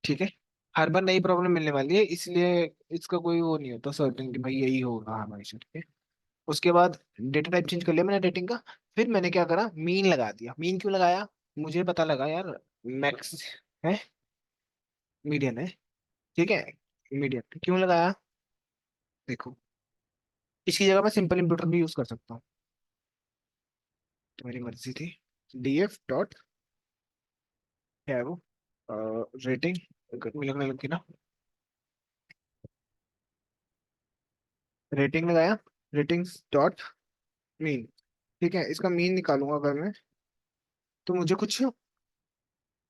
ठीक है। हर बार नई प्रॉब्लम मिलने वाली है, इसलिए इसका कोई वो नहीं होता सर्टेन कि भाई यही होगा हमेशा। ठीक है। उसके बाद डेटा टाइप चेंज कर लिया मैंने रेटिंग का। फिर मैंने क्या करा, मीन लगा दिया। मीन क्यों लगाया? मुझे पता लगा यार, मैक्स है, मीडियन है। ठीक है। मीडियन क्यों लगाया? देखो, इसकी जगह मैं सिंपल इंप्यूटर भी यूज कर सकता हूँ, तो मेरी मर्जी थी। डीएफ डॉट क्या है वो, रेटिंग लगने लगी ना, रेटिंग लगाया, रेटिंग्स डॉट मीन। ठीक है, इसका मीन निकालूंगा अगर मैं, तो मुझे कुछ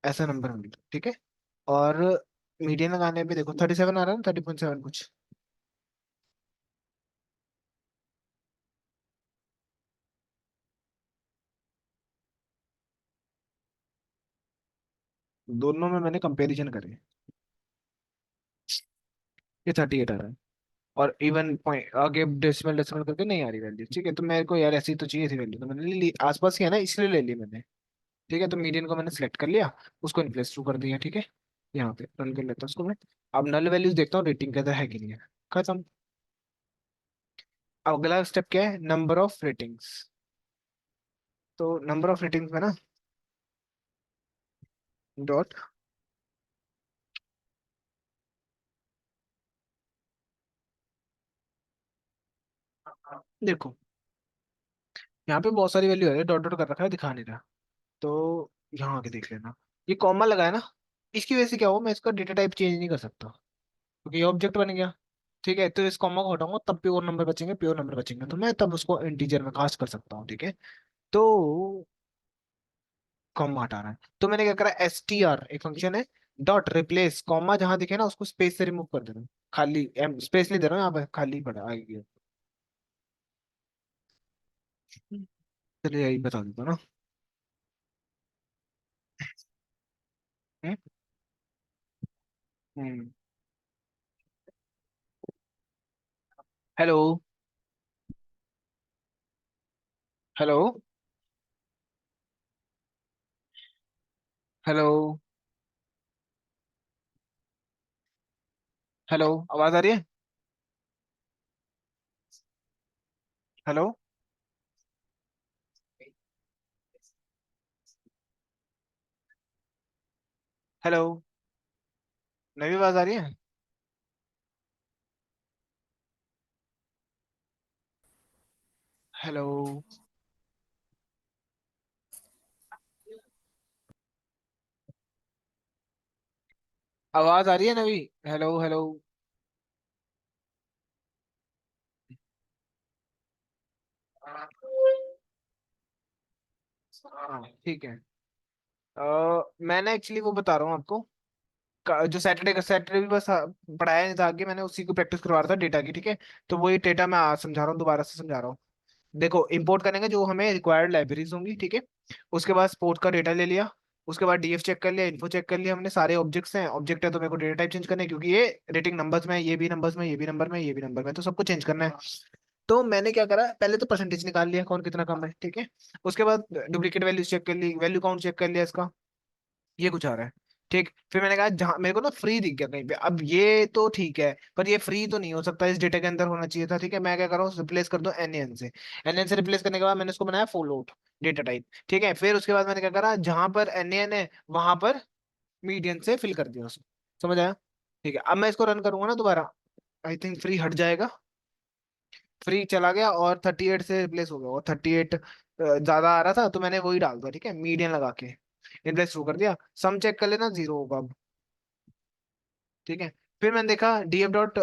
ऐसा नंबर मिलता। ठीक है। और मीडियन लगाने पे देखो 37 आ रहा है ना, 30.7 कुछ। दोनों में मैंने कंपैरिजन करे, ये 38 आ रहा है। और इवन पॉइंट आगे डेसिमल डेसिमल करके नहीं आ रही वैल्यू। ठीक है, तो मेरे को यार ऐसी तो चाहिए थी वैल्यू, तो मैंने ले ली, आसपास की है ना इसलिए ले ली मैंने। ठीक है, तो मीडियन को मैंने सेलेक्ट कर लिया, उसको इन्प्लेस थ्रू कर दिया। ठीक है, यहाँ पे रन कर लेता हूँ उसको मैं। अब नल वैल्यूज देखता हूँ रेटिंग के अंदर है कि नहीं है। खत्म। अब अगला स्टेप क्या है, नंबर ऑफ रेटिंग्स। तो नंबर ऑफ रेटिंग्स में ना, डॉट, देखो यहाँ पे बहुत सारी वैल्यू है, डॉट डॉट कर रखा है, दिखा नहीं रहा। तो यहाँ आके देख लेना, ये कॉमा लगा है ना, इसकी वजह से क्या हो, मैं इसका डेटा टाइप चेंज नहीं कर सकता क्योंकि ये ऑब्जेक्ट बन गया। ठीक है, तो इस कॉमा को हटाऊंगा तब प्योर नंबर बचेंगे, प्योर नंबर बचेंगे तो मैं तब उसको इंटीजर में कास्ट कर सकता हूँ। ठीक है, तो कॉमा हटाना है, तो मैंने क्या करा, एस टी आर एक फंक्शन है, डॉट रिप्लेस कॉमा जहां दिखे ना उसको स्पेस से रिमूव कर देना। खाली एम स्पेस नहीं दे रहा हूँ यहाँ पे, खाली पड़ा आ गया। चलिए यही बता देता हूँ ना। हम्म। हम्म। हेलो। हेलो। हेलो। हेलो, आवाज आ रही है? हेलो। हेलो, नवी आवाज आ रही है? हेलो, आवाज आ रही है नवी? Hello hello. हाँ ठीक है। मैंने एक्चुअली वो बता रहा हूँ आपको, जो सैटरडे का सैटरडे भी बस पढ़ाया नहीं था आगे, मैंने उसी को प्रैक्टिस करवा रहा था डेटा की। ठीक है, तो वही डेटा मैं आज समझा रहा हूँ, दोबारा से समझा रहा हूँ। देखो, इंपोर्ट करेंगे जो हमें रिक्वायर्ड लाइब्रेरीज होंगी। ठीक है, उसके बाद स्पोर्ट का डेटा ले लिया, उसके बाद डीएफ चेक कर लिया, इन्फो चेक कर लिया हमने, सारे ऑब्जेक्ट्स हैं, ऑब्जेक्ट है तो मेरे को डेटा टाइप चेंज करना है क्योंकि ये रेटिंग नंबर्स में है, ये भी नंबर्स में, ये भी नंबर में, ये भी नंबर में, तो सबको चेंज करना है। तो मैंने क्या करा, पहले तो परसेंटेज निकाल लिया कौन कितना कम है। ठीक है, उसके बाद डुप्लीकेट वैल्यू चेक कर ली, वैल्यू काउंट चेक कर लिया इसका, ये कुछ आ रहा है। ठीक, फिर मैंने कहा जहां मेरे को ना फ्री दिख गया कहीं पे, अब ये तो ठीक है पर ये फ्री तो नहीं हो सकता, इस डेटा के अंदर होना चाहिए था। ठीक है, मैं क्या कर रहा हूँ, रिप्लेस कर दो एन से। एन से रिप्लेस करने के बाद मैंने उसको बनाया फ्लोट डेटा टाइप। ठीक है, फिर उसके बाद मैंने क्या करा, जहां पर एन है वहां पर मीडियन से फिल कर दिया उसको। समझ आया? ठीक है, अब मैं इसको रन करूंगा ना दोबारा, आई थिंक फ्री हट जाएगा। फ्री चला गया और 38 से रिप्लेस हो गया, और 38 ज्यादा आ रहा था तो मैंने वही डाल दिया। ठीक है, मीडियन लगा के रिप्लेस शुरू कर दिया। सम चेक कर लेना, जीरो होगा अब। ठीक है, फिर मैंने देखा DF dot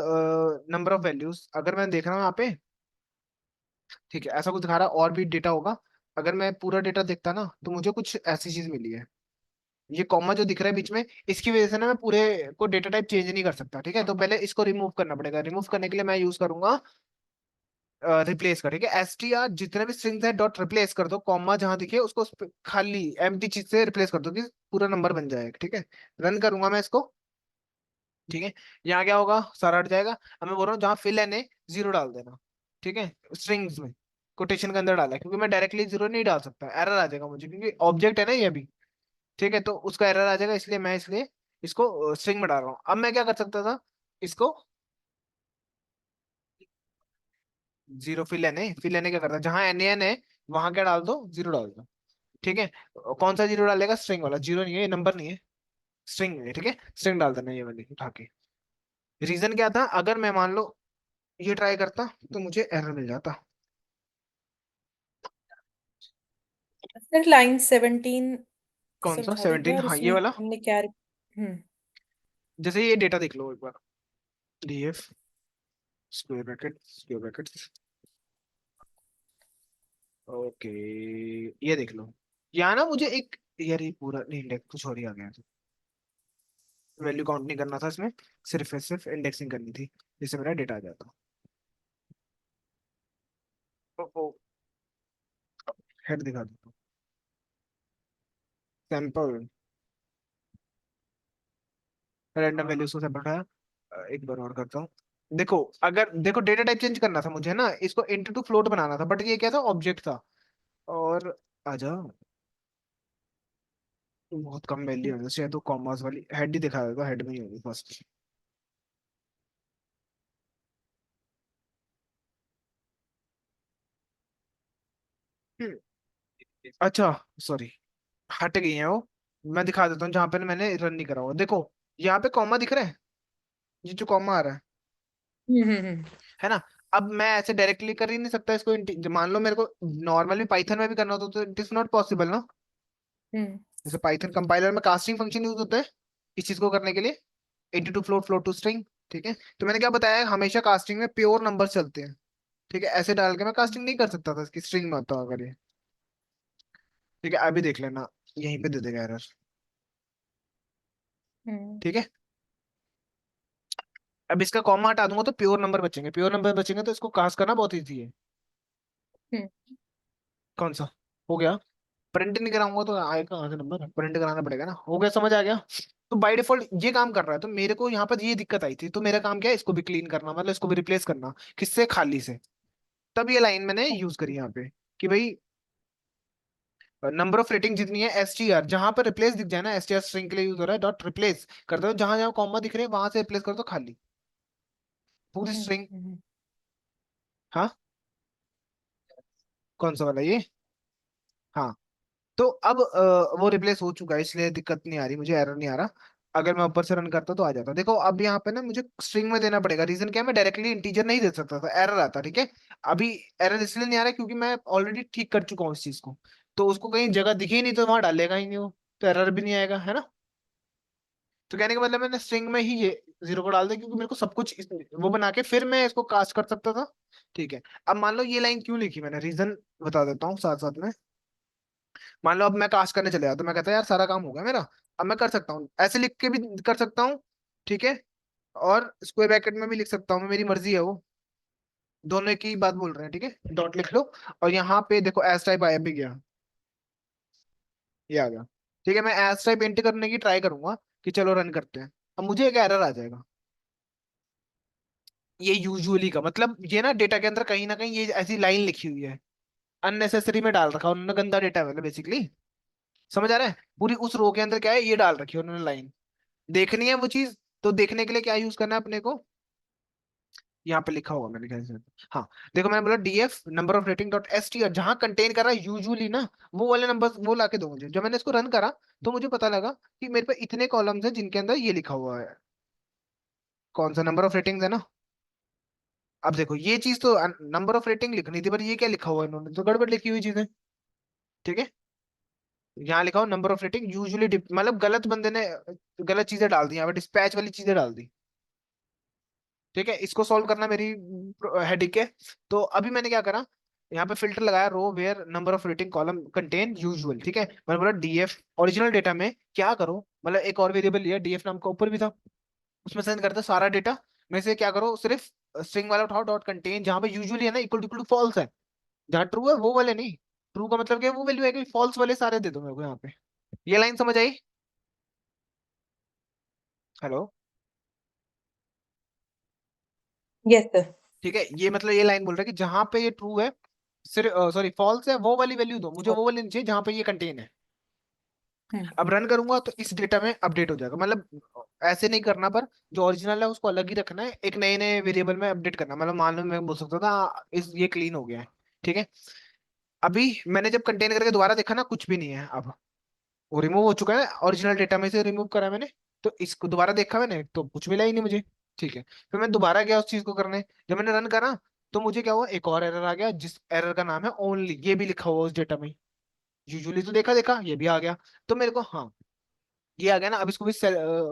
number of values, अगर मैं देख रहा हूँ यहाँ पे, ठीक है ऐसा कुछ दिखा रहा है, और भी डेटा होगा। अगर मैं पूरा डेटा देखता ना तो मुझे कुछ ऐसी चीज मिली है, ये कॉमा जो दिख रहा है बीच में, इसकी वजह से ना मैं पूरे को डेटा टाइप चेंज नहीं कर सकता। ठीक है, तो पहले इसको रिमूव करना पड़ेगा, रिमूव करने के लिए मैं यूज करूंगा रिप्लेस का। ठीक है, एस टी आर जितने भी स्ट्रिंग्स है डॉट रिप्लेस कर दो, कॉमा जहां दिखे उसको खाली एम्प्टी चीज से रिप्लेस कर दो कि पूरा नंबर बन जाएगा। ठीक है, रन करूंगा मैं इसको। ठीक है, यहाँ क्या होगा, सारा हट जाएगा। अब मैं बोल रहा हूँ जहाँ फिल एन है जीरो डाल देना। ठीक है, स्ट्रिंग्स में कोटेशन के अंदर डाला है, क्योंकि मैं डायरेक्टली जीरो नहीं डाल सकता, एरर आ जाएगा मुझे क्योंकि ऑब्जेक्ट है ना ये अभी। ठीक है, तो उसका एरर आ जाएगा, इसलिए मैं इसलिए इसको स्ट्रिंग में डाल रहा हूँ। अब मैं क्या कर सकता था, इसको जीरो, फिर लेने क्या करता है, जहां एन एन है वहां क्या डाल दो, जीरो डाल दो। ठीक है, कौन सा जीरो डालेगा, स्ट्रिंग वाला, जीरो नहीं है ये, नंबर नहीं है, स्ट्रिंग है। ठीक है, स्ट्रिंग डाल देना ये वाली उठा के। रीजन क्या था, अगर मैं मान लो ये ट्राई करता तो मुझे एरर मिल जाता। सर लाइन 17 कौन सा समझा दो एक 17, बार, हाँ ये उसमें वाला। हमने क्या हम्म। जैसे ये डेटा देख लो एक बार, डीएफ स्क्वायर ब्रैकेट, ओके, ये देख लो। यहाँ ना मुझे एक, यार ये पूरा नहीं, इंडेक्स कुछ और ही आ गया, वैल्यू काउंट नहीं करना था इसमें, सिर्फ इंडेक्सिंग करनी थी, जिससे मेरा डेटा आ जाता। ओ, हेड दिखा दो, सैंपल, रैंडम वैल्यूज को सैंपल उठाया। एक बार और करता हूँ। देखो, अगर देखो डेटा टाइप चेंज करना था मुझे ना, इसको इंट टू फ्लोट बनाना था, बट ये क्या था, ऑब्जेक्ट था। और आजा, बहुत कम वैल्यू है, शायद तो कॉमर्स वाली हेड ही दिखा देगा, हेड में ही होगी फर्स्ट। अच्छा, सॉरी, हट गई है वो। मैं दिखा देता हूँ जहां पे मैंने रन नहीं करा हुआ, देखो यहाँ पे कॉमा दिख रहा है, ये जो कॉमा आ रहा है ना। अब मैं ऐसे डायरेक्टली कर ही नहीं सकता इसको, मान लो मेरे को नॉर्मली पाइथन में भी करना होता तो इट इज नॉट पॉसिबल ना। हम्म जैसे पाइथन कंपाइलर में कास्टिंग फंक्शन यूज होता है इस चीज को करने के लिए, int to float, float to string. ठीक है, तो मैंने क्या बताया, हमेशा कास्टिंग में प्योर नंबर चलते हैं। ठीक है, ऐसे डाल के मैं कास्टिंग नहीं कर सकता था, इसकी स्ट्रिंग में होता अगर ये। ठीक है, अभी देख लेना, यहीं पे दे देगा एरर। हम्म ठीक है, अब इसका कॉमा हटा दूंगा तो प्योर नंबर बचेंगे, प्योर नंबर बचेंगे तो इसको कास्ट करना बहुत ईजी है। हम्म कौन सा, हो गया। प्रिंट नहीं कराऊंगा तो आएगा कहाँ से नंबर, प्रिंट कराना पड़ेगा ना, हो गया, समझ आ गया। तो बाय डिफॉल्ट ये काम कर रहा है, तो मेरे को यहाँ पर ये दिक्कत आई थी, तो मेरा काम क्या है, इसको भी क्लीन करना, मतलब इसको भी रिप्लेस करना, किससे, खाली से। तब ये लाइन मैंने यूज करी यहाँ पे, कि भाई नंबर ऑफ रेटिंग जितनी है एस टी आर, जहां पर रिप्लेस दिख जाए ना, एस टी आर स्ट्रिंग के लिए यूज हो रहा है, डॉट रिप्लेस कर दो, जहां जहां कॉमा दिख रहे हैं वहां से रिप्लेस कर दो खाली, पूरी स्ट्रिंग। हम्म हाँ, कौन सा वाला ये, हाँ। तो अब वो रिप्लेस हो चुका है, इसलिए दिक्कत नहीं आ रही मुझे, एरर नहीं आ रहा। अगर मैं ऊपर से रन करता तो आ जाता, देखो अब यहाँ पे ना मुझे स्ट्रिंग में देना पड़ेगा, रीजन क्या है, मैं डायरेक्टली इंटीजर नहीं दे सकता था, एरर आता। ठीक है, अभी एरर इसलिए नहीं आ रहा है, क्योंकि मैं ऑलरेडी ठीक कर चुका हूँ इस चीज को, तो उसको कहीं जगह दिखी ही नहीं तो वहां डालेगा ही नहीं वो, तो एरर भी नहीं आएगा, है ना। तो कहने का मतलब मैंने स्ट्रिंग में ही ये जीरो को डाल दिया, क्योंकि मेरे को सब कुछ वो बना के फिर मैं इसको कास्ट कर सकता था। ठीक है, अब मान लो ये लाइन क्यों लिखी मैंने, रीजन बता देता हूँ साथ साथ में। मान लो अब मैं कास्ट करने चले जाता, तो मैं कहता यार सारा काम हो गया मेरा, अब मैं कर सकता हूँ, ऐसे लिख के भी कर सकता हूँ। ठीक है, और स्क्वायर ब्रैकेट में भी लिख सकता हूँ, मेरी मर्जी है वो, दोनों एक ही बात बोल रहे हैं। ठीक है, डॉट लिख लो, और यहाँ पे देखो एस टाइप आया भी गया, ये आ गया। ठीक है, मैं एस टाइप एंटर करने की ट्राई करूंगा, कि चलो रन करते हैं। अब मुझे एक एरर आ जाएगा, ये यूजुअली का मतलब ये ना डेटा के अंदर कहीं ना कहीं ये ऐसी लाइन लिखी हुई है, अननेसेसरी में डाल रखा है उन्होंने, गंदा डेटा है मतलब बेसिकली। समझ आ रहा है, पूरी उस रो के अंदर क्या है, ये डाल रखी है उन्होंने लाइन, देखनी है वो चीज। तो देखने के लिए क्या यूज करना है अपने को, यहाँ पे लिखा होगा मैंने कैसे, हाँ। देखो मैंने बोला DF number of rating dot S T, और जहां कंटेन कर रहा है यूजुअली ना, वो वाले नंबर वो लाके दो मुझे। जब मैंने इसको रन करा तो मुझे पता लगा कि मेरे पे इतने कॉलम्स हैं जिनके अंदर ये लिखा हुआ है, कौन सा, नंबर ऑफ रेटिंग्स है ना। अब देखो ये चीज तो नंबर ऑफ रेटिंग लिखनी थी, पर ये क्या लिखा हुआ है इन्होंने, तो गड़बड़ लिखी हुई चीजें। ठीक है, यहाँ लिखा हो नंबर ऑफ रेटिंग यूजुअली, मतलब गलत बंदे ने गलत चीजें डाल दी, यहाँ पे डिस्पैच वाली चीजें डाल दी। ठीक है, इसको सॉल्व करना मेरी हेडिक है। तो अभी मैंने क्या करा, यहाँ पे फिल्टर लगाया, row where number of rating column contain usual. ठीक है, मैंने बोला डीएफ ओरिजिनल डेटा में क्या करो, मतलब एक और वेरिएबल लिया, डीएफ नाम का ऊपर भी था, उसमें सेंड करते सारा डेटा में से क्या करो, सिर्फ स्ट्रिंग वाला उठाओ, डॉट कंटेन, जहां पे यूजुअली है ना इक्वल टू फॉल्स है, जहाँ ट्रू है वो वाले नहीं, ट्रू का मतलब क्या है, वो वैल्यू है कि फॉल्स वाले सारे दे दो मेरे को यहाँ पे। ये लाइन समझ आई। हेलो। Yes sir. ठीक है, ये मतलब ये लाइन बोल रहा है कि जहां पे ये ट्रू है, सिर्फ सॉरी फॉल्स है, वो वाली वैल्यू दो मुझे, वो वाली नहीं चाहिए जहां पे ये कंटेन है। हम्म अब रन करूंगा तो इस डेटा में अपडेट हो जाएगा, मतलब ऐसे नहीं करना, पर जो ओरिजिनल है उसको अलग ही रखना है, एक नए नए वेरिएबल में अपडेट करना। मतलब मान लो मैं बोल सकता था इस ये क्लीन हो गया है, ठीक है। अभी मैंने जब कंटेन करके दोबारा देखा ना, कुछ भी नहीं है अब, वो रिमूव हो चुका है, ओरिजिनल डेटा में से रिमूव करा मैंने। तो इसको दोबारा देखा मैंने तो कुछ मिला ही नहीं मुझे, ठीक है। फिर मैं दोबारा गया उस चीज को करने, जब मैंने रन करा तो मुझे क्या हुआ, एक और एरर आ गया, जिस एरर का नाम है ओनली, ये भी लिखा हुआ उस डेटा में। यूजुअली तो देखा देखा ये भी आ गया। तो मेरे को, हाँ, ये आ गया ना, अब इसको भी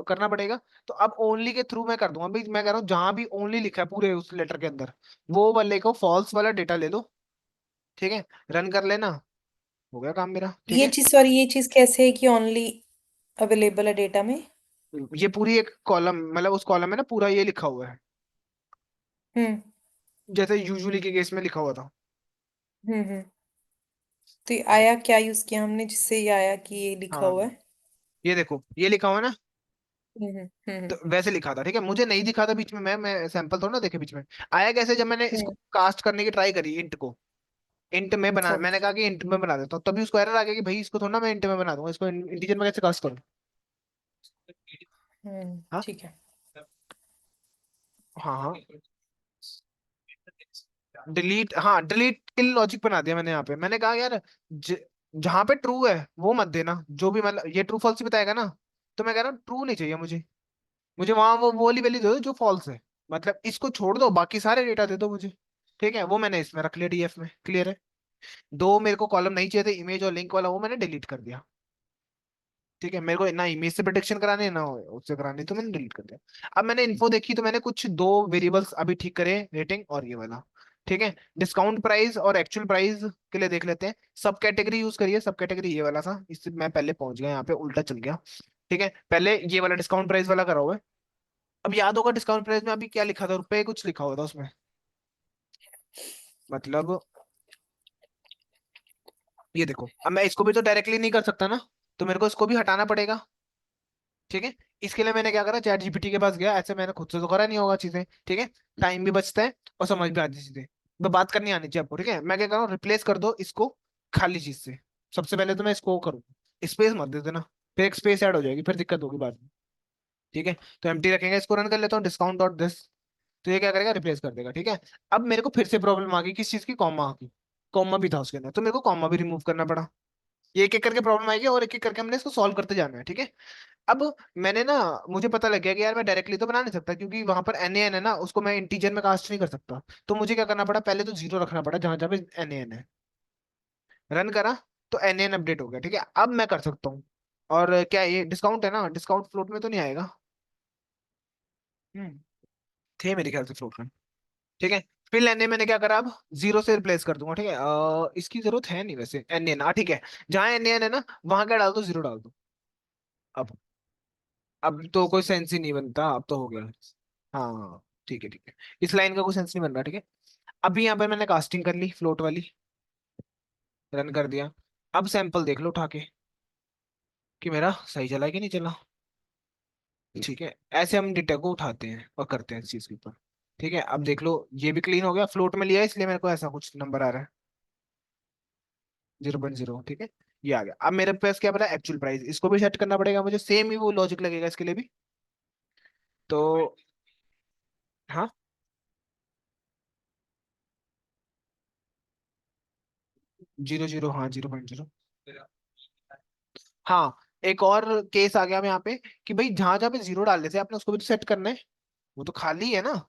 करना पड़ेगा। तो अब ओनली के थ्रू मैं कर दूंगा भाई, मैं कह रहा हूँ जहां भी ओनली लिखा है पूरे उस लेटर के अंदर, वो वाले को फॉल्स वाला डेटा ले लो, ठीक है। रन कर लेना, हो गया काम मेरा, ठीक ये है। चीज, सॉरी, ये चीज कैसे है कि ओनली अवेलेबल है डेटा में? ये पूरी एक कॉलम, मतलब उस कॉलम में ना पूरा ये लिखा हुआ है, हम्म जैसे यूजुअली के केस में लिखा हुआ था। हम्म। तो ये आया, क्या यूज किया हमने जिससे ये आया कि ये लिखा हाँ, हुआ है? ये देखो ये लिखा हुआ है ना, हम्म तो वैसे लिखा था, ठीक है। मुझे नहीं दिखा था बीच में, मैं सैंपल थोड़ा ना देखे बीच में। आया कैसे, जब मैंने इसको हम्म। कास्ट करने की ट्राई करी इंट को, इंट में बना, अच्छा। मैंने कहा कि इंट में बना देता हूँ, तभी उसको एरर आ गया कि भाई इसको थोड़ा ना मैं इंट में बना दूंगा, इसको इंटीजर में कैसे कास्ट करूँ। हाँ ठीक है। हाँ हाँ, डिलीट, हाँ डिलीट किल लॉजिक बना दिया मैंने यहाँ पे। मैंने कहा यार, ज, जहाँ पे ट्रू है वो मत देना, जो भी मतलब ये ट्रू फॉल्स ही बताएगा ना। तो मैं कह रहा हूँ ट्रू नहीं चाहिए मुझे, मुझे वहां वो वाली वैल्यू दे दो जो फॉल्स है, मतलब इसको छोड़ दो, बाकी सारे डेटा दे दो मुझे, ठीक है। वो मैंने इसमें रख लिया डीएफ में, क्लियर है। दो मेरे को कॉलम नहीं चाहिए थे, इमेज और लिंक वाला, वो मैंने डिलीट कर दिया, ठीक है। मेरे को ना इमेज से प्रोटेक्शन करानी है ना उससे करानी, तो मैंने डिलीट कर दिया। अब मैंने इन्फो देखी तो मैंने कुछ दो वेरिएबल्स अभी ठीक करे, रेटिंग और ये वाला, ठीक है। डिस्काउंट प्राइस और एक्चुअल प्राइस के लिए देख लेते हैं। सब कैटेगरी यूज करिए, सब कैटेगरी ये वाला था, इससे मैं पहले पहुंच गया यहाँ पे, उल्टा चल गया, ठीक है। पहले ये वाला डिस्काउंट प्राइस वाला करा हुआ है। अब याद होगा डिस्काउंट प्राइस में अभी क्या लिखा था, रुपए कुछ लिखा हुआ था उसमें, मतलब ये देखो, अब मैं इसको भी तो डायरेक्टली नहीं कर सकता ना, तो मेरे को इसको भी हटाना पड़ेगा, ठीक है। इसके लिए मैंने क्या करा, चैट जीपीटी के पास गया, ऐसे मैंने खुद से तो करा नहीं होगा चीजें, ठीक है। टाइम भी बचता है और समझ भी आती चीजें, तो बात करनी आनी चाहिए आपको, ठीक है। मैं क्या कर रहा हूँ, रिप्लेस कर दो इसको खाली चीज से। सबसे पहले तो मैं इसको करूँ, स्पेस मत दे देना, फिर एक स्पेस ऐड हो जाएगी, फिर दिक्कत होगी बाद में, ठीक है। तो एम्प्टी रखेंगे, इसको रन कर लेता हूँ, डिस्काउंट डॉट दिस, तो ये क्या करेगा, रिप्लेस कर देगा, ठीक है। अब मेरे को फिर से प्रॉब्लम आ गई, किस चीज की, कॉमा की। कॉमा भी था उसके अंदर, तो मेरे को कॉमा भी रिमूव करना पड़ा। ये एक एक करके प्रॉब्लम आएगी और एक एक करके हमने इसको सॉल्व करते जाना है, ठीक है। अब मैंने ना, मुझे पता लग गया कि यार मैं डायरेक्टली तो बना नहीं सकता, क्योंकि वहां पर एन एन है ना, उसको मैं इंटीजर में कास्ट नहीं कर सकता। तो मुझे क्या करना पड़ा, पहले तो जीरो रखना पड़ा जहां जहां पे एन एन है। रन करा तो एन एन अपडेट हो गया, ठीक है। अब मैं कर सकता हूँ। और क्या ये डिस्काउंट है ना, डिस्काउंट फ्लोट में तो नहीं आएगा। हम्म, थे मेरे ख्याल से फ्लोट में, ठीक है। फिर लेने मैंने क्या करा, अब जीरो से रिप्लेस कर दूंगा, ठीक है। इसकी जरूरत है नहीं वैसे, एन एन, ठीक है। जहां एन एन है ना, वहां क्या डाल दो, जीरो डाल दो। अब अब तो कोई सेंस ही नहीं बनता, अब तो हो गया। हाँ ठीक है ठीक है, इस लाइन का कोई सेंस नहीं बन रहा, ठीक है। अभी यहाँ पर मैंने कास्टिंग कर ली फ्लोट वाली, रन कर दिया। अब सैंपल देख लो उठा के कि मेरा सही चला है कि नहीं चला, ठीक है। ऐसे हम डेटा को उठाते हैं और करते हैं इस चीज के ऊपर, ठीक है। अब देख लो ये भी क्लीन हो गया, फ्लोट में लिया है, इसलिए मेरे को ऐसा कुछ नंबर आ रहा है, 0.0, ठीक है। ये आ गया। अब मेरे पास क्या पता, एक्चुअल प्राइस, इसको भी सेट करना पड़ेगा मुझे, सेम ही वो लॉजिक लगेगा इसके लिए भी। तो हाँ, 0.0, हाँ 0.0। हाँ, एक और केस आ गया अब यहाँ पे, कि भाई जहां जहां पे जीरो डाल देते हैं आपने, उसको भी तो सेट करना है, वो तो खाली है ना।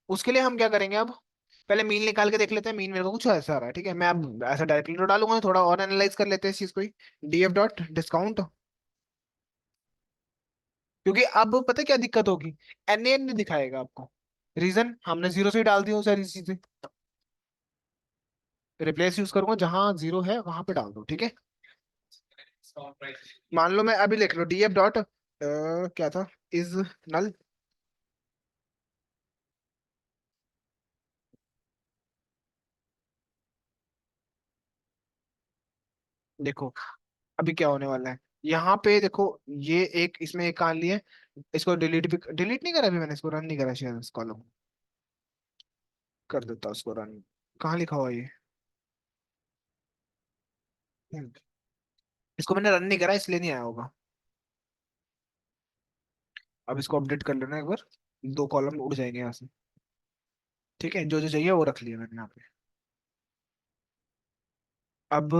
उसके लिए हम क्या करेंगे अब, पहले मीन निकाल के देख लेते हैं। मीन मेरे को कुछ ऐसा आ रहा है, ठीक है। मैं अब ऐसा डायरेक्टली तो डालूंगा, थोड़ा और एनालाइज कर लेते हैं इस चीज को ही। डीएफ डॉट डिस्काउंट, क्योंकि अब पता है क्या दिक्कत होगी, एन एन नहीं दिखाएगा आपको। रीजन, हमने जीरो से ही डाल दिया सारी चीजें। रिप्लेस यूज करूंगा, जहां जीरो है वहां पे डाल दो, ठीक है। मान लो मैं अभी लिख लो डीएफ डॉट क्या था, इज नल। देखो अभी क्या होने वाला है, यहाँ पे देखो, ये एक इसमें एक कान लिए, इसको डिलीट भी, डिलीट नहीं करा अभी मैंने, इसको रन नहीं करा शायद, इस कॉलम कर देता हूँ उसको रन। कहाँ लिखा हुआ है ये, हम्म, इसको मैंने रन नहीं करा इसलिए नहीं आया होगा। अब इसको अपडेट कर लेना एक बार, 2 कॉलम उड़ जाएंगे यहाँ से। ठीक है, जो जो चाहिए वो रख लिया मैंने यहाँ पे। अब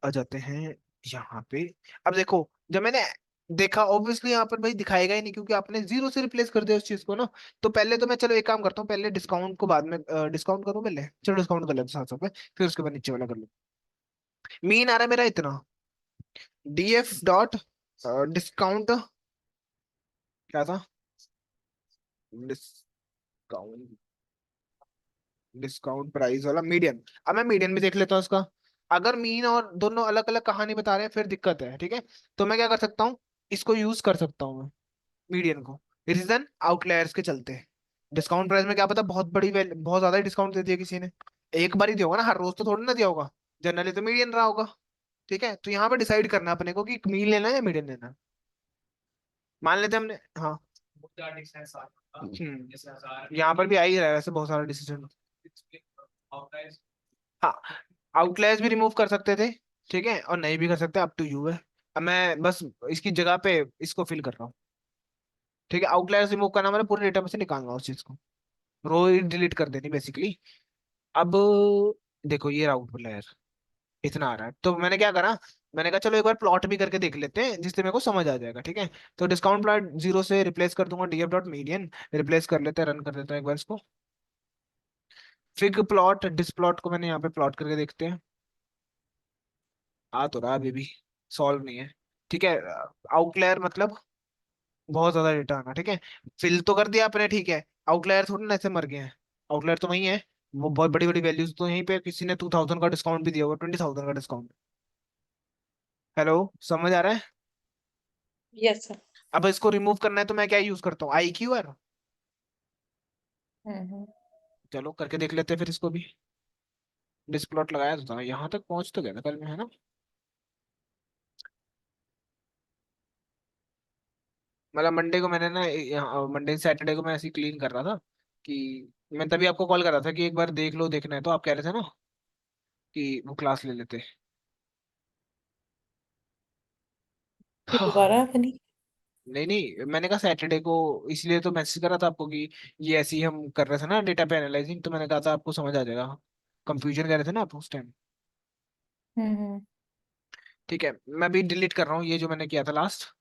आ जाते हैं यहाँ पे। अब देखो, जब मैंने देखा ऑब्वियसली यहाँ पर भाई दिखाएगा ही नहीं, क्योंकि आपने जीरो से रिप्लेस कर दिया उस चीज को ना। तो पहले तो मैं, चलो एक काम करता हूँ, पहले डिस्काउंट को बाद में, डिस्काउंट करूँ पहले, चलो डिस्काउंट कर लेते 700 पे, फिर उसके बाद नीचे वाला कर लो। मीन आ रहा है मेरा इतना, डीएफ डॉट डिस्काउंट, क्या था, डिस्काउंट, डिस्काउंट प्राइस वाला मीडियन। अब मैं मीडियन भी देख लेता हूँ उसका। अगर मीन और दोनों अलग अलग कहानी बता रहे हैं फिर दिक्कत है, ठीक है। तो मैं क्या कर सकता हूँ, इसको यूज कर सकता हूँ मैं, मीडियन को, रीजन आउटलायर्स के चलते। डिस्काउंट प्राइस में क्या पता बहुत बड़ी बहुत ज्यादा डिस्काउंट दे दिया किसी ने, एक बार ही दिया होगा ना, हर रोज तो थोड़ी ना दिया होगा, जनरली तो मीडियन रहा होगा। ठीक है, तो यहाँ पे डिसाइड करना है अपने को कि मीन लेना है या मीडियन लेना है। मान लेते हैं हमने, हाँ। यहाँ पर भी आ ही रहा है वैसे बहुत सारा डिसीजन। हाँ, आउटलायर्स भी रिमूव कर सकते थे, ठीक है, और नहीं भी कर सकते, अप टू यू है। अब मैं बस इसकी जगह पे इसको फिल कर रहा हूँ। ठीक है, आउटलायर्स रिमूव करना मतलब पूरे डेटा में से निकालना उस चीज को, रो डिलीट कर देनी बेसिकली। अब देखो ये आउटलायर इतना आ रहा है, तो मैंने क्या करा, मैंने कहा चलो एक बार प्लॉट भी करके देख लेते हैं जिससे मेरे को समझ आ जाएगा। ठीक है, तो डिस्काउंट प्लॉट जीरो से रिप्लेस कर दूंगा डीएफ डॉट मीडियन, रिप्लेस कर लेते हैं, रन कर देते हैं एक बार इसको। फिग प्लॉट डिस प्लॉट को मैंने यहाँ पे प्लॉट करके देखते हैं, आ तो रहा अभी भी, सॉल्व नहीं है। ठीक है, आउटलायर मतलब बहुत ज्यादा डेटा आना, ठीक है। फिल तो कर दिया आपने, ठीक है, आउटलायर थोड़ी ना ऐसे मर गए हैं, आउटलायर तो वही है, वो बहुत बड़ी बड़ी वैल्यूज तो यहीं पे किसी ने 2000 का डिस्काउंट भी दिया होगा, 20,000 का डिस्काउंट। हेलो, समझ आ रहा है। Yes sir. अब इसको रिमूव करना है तो मैं क्या यूज करता हूँ, आई क्यू आर। हम्म। चलो करके देख लेते हैं फिर इसको भी। डिस्प्लॉट लगाया तो था, यहाँ तक पहुंच तो गया था कल में, है ना। मतलब मंडे को मैंने ना, यहाँ मंडे सैटरडे को मैं ऐसे क्लीन कर रहा था कि, मैं तभी आपको कॉल कर रहा था कि एक बार देख लो, देखना है तो आप कह रहे थे ना कि वो क्लास ले लेते। फिर दोबारा हाँ। बनी। नहीं नहीं, मैंने कहा सैटरडे को, इसलिए तो मैसेज करा था आपको कि ये ऐसे ही हम कर रहे थे ना डेटा पे एनालाइजिंग, तो मैंने कहा था आपको समझ आ जाएगा। कंफ्यूजन कर रहे थे ना आप उस टाइम। हम्म। ठीक है, मैं भी डिलीट कर रहा हूँ ये जो मैंने किया था लास्ट।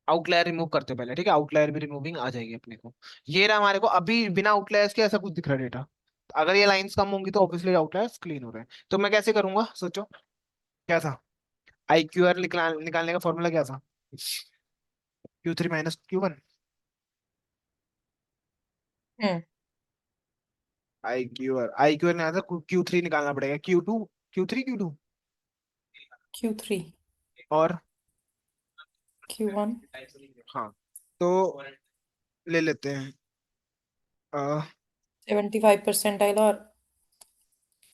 आउटलायर रिमूव करते पहले, ठीक है, आउटलायर भी रिमूविंग आ जाएगी अपने को। ये रहा हमारे को अभी बिना आउटलायर्स के ऐसा कुछ दिख रहा है डेटा। अगर ये लाइंस कम होंगी तो ऑब्वियसली आउटलायर्स क्लीन हो रहे हैं। तो मैं कैसे करूंगा सोचो, क्या था, आई क्यू आर निकालने का फॉर्मूला क्या था, Q3 minus Q1। Hmm. I Q R नहीं आता, Q3 निकालना पड़ेगा, Q2, Q3 Q2 Q3। और, Q1। हाँ, तो ले लेते हैं 75% और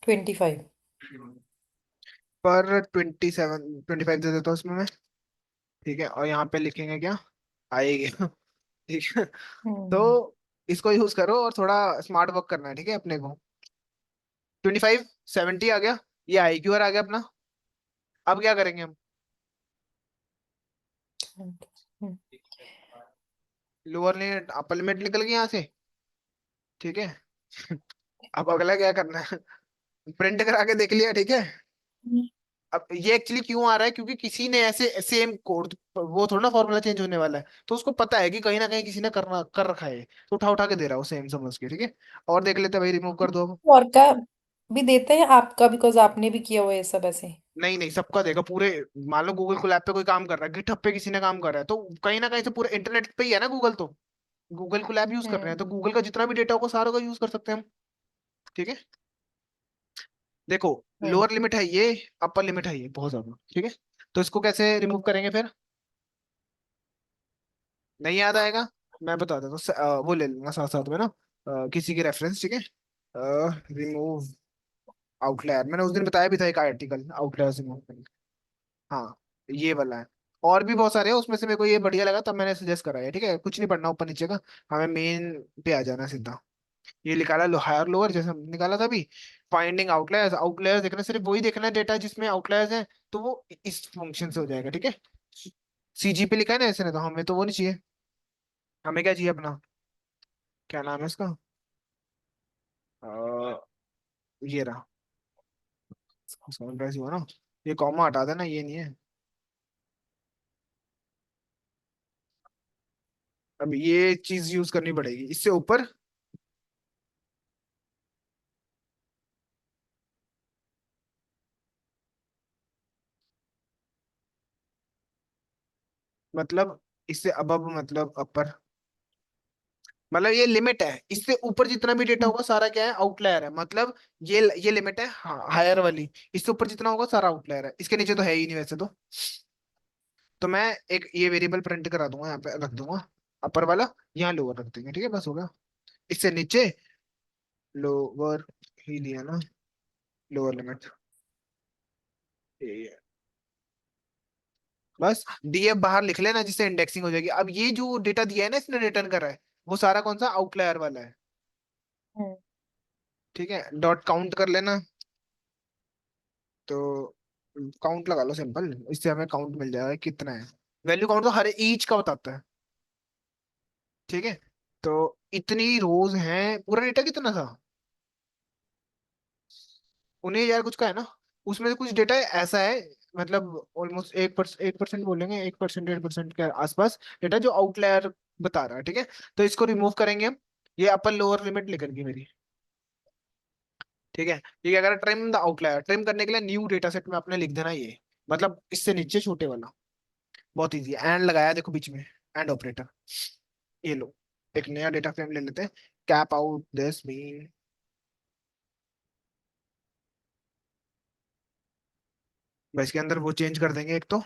25। पर 25 दे देता हूँ उसमें मैं। ठीक है, और यहाँ पे लिखेंगे क्या, आएगा। ठीक है, तो हम्म। इसको यूज करो और थोड़ा स्मार्ट वर्क करना है, ठीक है अपने को। 25 70 आ गया, ये आई क्यू आर आ गया अपना। अब क्या करेंगे हम, हम्म। लोअर लिमिट अपर लिमिट निकल गई यहाँ से। ठीक है, अब अगला क्या करना है, प्रिंट करा के देख लिया, ठीक है। अब ये एक्चुअली क्यों आ रहा है, क्योंकि किसी ने ऐसे सेम कोड, वो थोड़ा ना फॉर्मूला चेंज होने वाला है, तो उसको पता है कि कहीं ना कहीं किसी ने करना कर रखा है, तो उठा उठा के दे रहा है वो सेम समझ के, ठीक है। और देख लेते हैं भाई, रिमूव कर दो अब। और का भी देते हैं आपका, बिकॉज आपने भी किया हुआ है ये सब ऐसे। नहीं नहीं, सबका देगा पूरे। मान लो गूगल कोलैब पे कोई काम कर रहा है, गिटहब पे किसी ने काम कर रहा है, तो कहीं ना कहीं से पूरे इंटरनेट पे ही है ना गूगल तो, गूगल कोलैब यूज कर रहे हैं, हम्म। तो गूगल का जितना भी डेटा होगा सारा का यूज कर सकते हैं हम। ठीक है, देखो, हम्म। लोअर लिमिट है ये, अपर लिमिट है ये बहुत ज्यादा, ठीक है। तो इसको कैसे रिमूव करेंगे फिर, नहीं याद आएगा, मैं बता देता हूँ, वो ले लूंगा साथ साथ में ना, किसी की रेफरेंस, ठीक है। रिमूव आउटलायर, मैंने उस दिन बताया भी था एक आर्टिकल आउटलायर रिमूव करने का। हाँ, ये वाला है। और भी बहुत सारे हैं, उसमें से मेरे को ये बढ़िया लगा तब मैंने सजेस्ट करा है, ठीक है, कुछ नहीं पढ़ना ऊपर नीचे का, हमें मेन पे आ जाना है सीधा। ये निकाला लो हायर लोअर जैसे हमने निकाला था अभी। फाइंडिंग आउटलायर्स, आउटलायर्स देखना, सिर्फ वही देखना है डेटा जिसमें आउटलायर्स हैं, तो वो इस फंक्शन से हो जाएगा, ठीक है। सीजीपी लिखा है ना ऐसे, नहीं तो हमें तो वो नहीं चाहिए। हमें क्या चाहिए अपना, क्या नाम है इसका, ये रहा, समझ रहा हुआ ना। ये कॉमा हटा देना, ये नहीं है। अब ये चीज यूज करनी पड़ेगी इससे ऊपर। मतलब इससे अबव मतलब अपर, मतलब ये लिमिट है, इससे ऊपर जितना भी डेटा हम्म होगा सारा क्या है, आउटलायर है, मतलब ये लिमिट है हायर वाली। इससे ऊपर जितना होगा सारा आउटलायर है, इसके नीचे तो है ही नहीं वैसे तो। तो मैं एक ये वेरिएबल प्रिंट करा दूंगा, यहाँ पे रख दूंगा अपर वाला, यहाँ लोअर रख देंगे, ठीक है, बस होगा। इससे नीचे लोअर ही लिया ना, लोअर लिमिट, ये बस। डीएफ बाहर लिख लेना जिससे इंडेक्सिंग हो जाएगी। अब ये जो डेटा दिया है ना इसने रिटर्न करा है, वो सारा कौन सा आउटलायर वाला है, हम्म ठीक है। डॉट काउंट कर लेना, तो काउंट लगा लो सिंपल, इससे हमें काउंट मिल जाएगा कितना है। वैल्यू काउंट तो हर ईच का बताता है, ठीक है। तो इतनी रोज हैं, पूरा डेटा कितना था, 19,000 कुछ का है ना। उसमें से कुछ डेटा ऐसा है, मतलब ऑलमोस्ट 1% बोलेंगे, 1%, 1.5% के आसपास डेटा जो आउटलायर बता रहा है, ठीक है। तो इसको रिमूव करेंगे हम, ये अपर लोअर लिमिट लिख करके मेरी, ठीक है। ये क्या करें, ट्रिम द आउटलायर, ट्रिम करने के लिए न्यू डेटा सेट में आपने लिख देना ये, मतलब इससे नीचे छोटे वाला। बहुत इजी है, एंड लगाया देखो बीच में, एंड ऑपरेटर। ये लो, एक नया डेटा फ्रेम ले लेते हैं, कैप आउट दिस मीन, बस इसके अंदर वो चेंज कर देंगे एक तो,